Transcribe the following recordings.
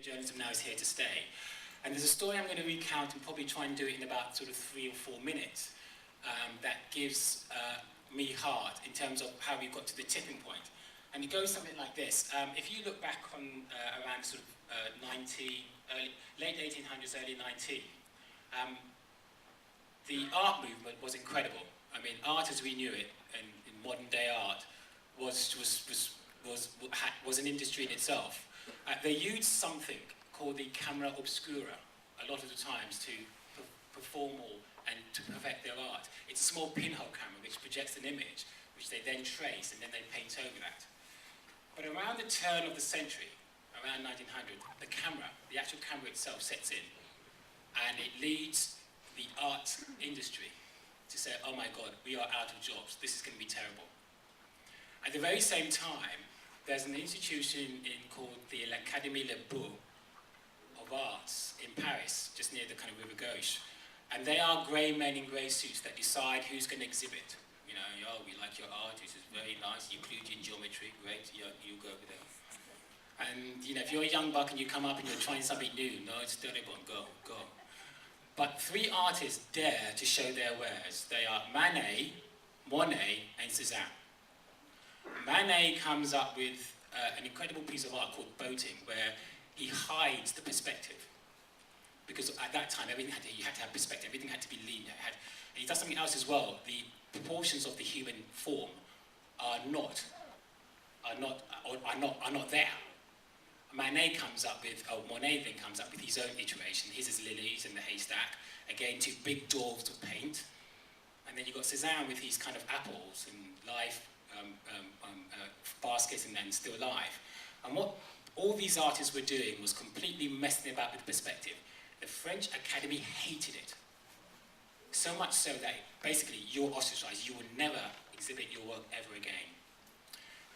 Journalism now is here to stay. And there's a story I'm going to recount and probably try and do it in about sort of 3 or 4 minutes that gives me heart in terms of how we got to the tipping point. And it goes something like this. If you look back on around sort of late 1800s, early 19, the art movement was incredible. I mean, art as we knew it in modern day art was an industry in itself. They used something called the camera obscura a lot of the times to perform and to perfect their art. It's a small pinhole camera which projects an image which they then trace and then they paint over that. But around the turn of the century, around 1900, the actual camera itself sets in, and it leads the art industry to say, oh my God, we are out of jobs, this is going to be terrible. At the very same time, there's an institution called the l'Académie Les Beaux of Arts in Paris, just near the kind of River Gauche. And they are grey men in grey suits that decide who's going to exhibit. You know, oh, we like your art, this is very nice, Euclidean geometry, great, you go over there. And you know, if you're a young buck and you come up and you're trying something new, no, it's terrible, go. But 3 artists dare to show their wares. They are Manet, Monet, and Cézanne. Manet comes up with an incredible piece of art called Boating, where he hides the perspective. Because at that time, you had to have perspective, everything had to be linear. And he does something else as well. The proportions of the human form are not there. Monet then comes up with his own iteration. His is lilies and the haystack. Again, 2 big daubs of paint. And then you've got Cézanne with his kind of apples and live baskets and then still life. And what all these artists were doing was completely messing about with perspective. The French Academy hated it. So much so that basically you're ostracized, you will never exhibit your work ever again.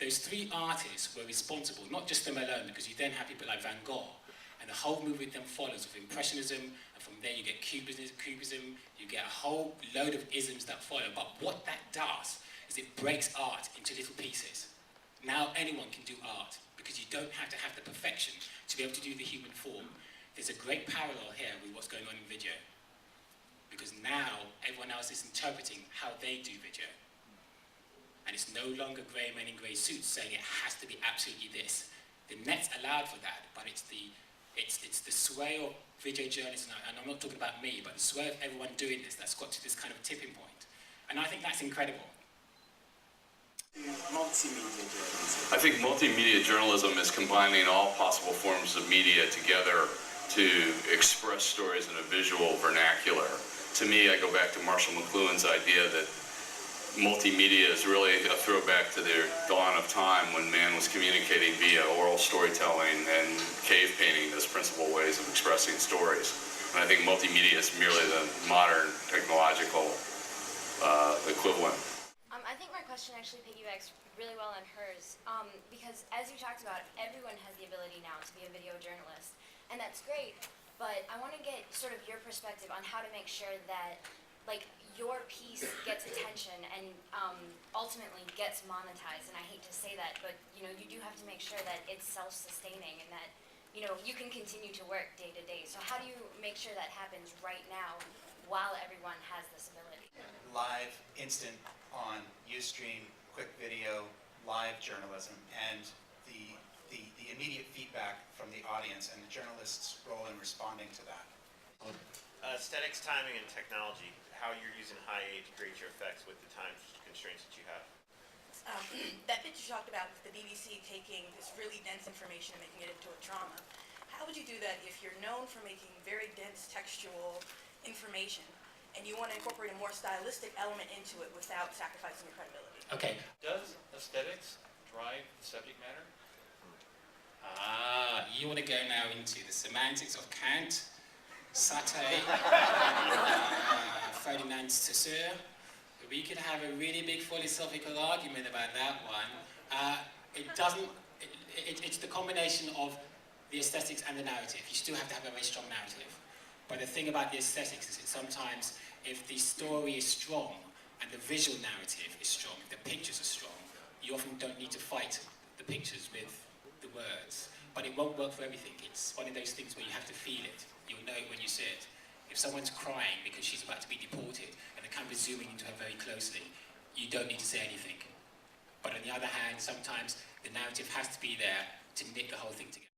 Those 3 artists were responsible, not just them alone, because you then have people like Van Gogh, and the whole movement then follows of Impressionism, and from there you get Cubism, you get a whole load of isms that follow. But what that does is it breaks art into little pieces. Now anyone can do art, because you don't have to have the perfection to be able to do the human form. There's a great parallel here with what's going on in video, because now everyone else is interpreting how they do video. And it's no longer grey men in grey suits saying it has to be absolutely this. The net's allowed for that, but it's the sway of video journalists, and I'm not talking about me, but the sway of everyone doing this that's got to this kind of tipping point. And I think that's incredible. Multimedia journalism. I think multimedia journalism is combining all possible forms of media together to express stories in a visual vernacular. To me, I go back to Marshall McLuhan's idea that multimedia is really a throwback to the dawn of time when man was communicating via oral storytelling and cave painting as principal ways of expressing stories. And I think multimedia is merely the modern technological equivalent. I think my question actually piggybacks really well on hers, because as you talked about, everyone has the ability now to be a video journalist, and that's great, but I want to get sort of your perspective on how to make sure that your piece gets attention and ultimately gets monetized. And I hate to say that, but you do have to make sure that it's self-sustaining and that you can continue to work day to day. So how do you make sure that happens right now while everyone has this ability? Live, instant, on Ustream, quick video, live journalism, and the immediate feedback from the audience and the journalist's role in responding to that. Aesthetics, timing, and technology. How you're using high-A to create your effects with the time constraints that you have. That bit you talked about with the BBC taking this really dense information and making it into a drama. How would you do that if you're known for making very dense textual information and you want to incorporate a more stylistic element into it without sacrificing your credibility? Okay. Does aesthetics drive the subject matter? You want to go now into the semantics of Kant, Sartre, Ferdinand Saussure. We could have a really big philosophical argument about that one. It's the combination of the aesthetics and the narrative. You still have to have a very strong narrative. But the thing about the aesthetics is that sometimes if the story is strong and the visual narrative is strong, if the pictures are strong, you often don't need to fight the pictures with the words. but it won't work for everything. It's one of those things where you have to feel it. You'll know it when you see it. If someone's crying because she's about to be deported and the camera's zooming into her very closely, you don't need to say anything. But on the other hand, sometimes the narrative has to be there to knit the whole thing together.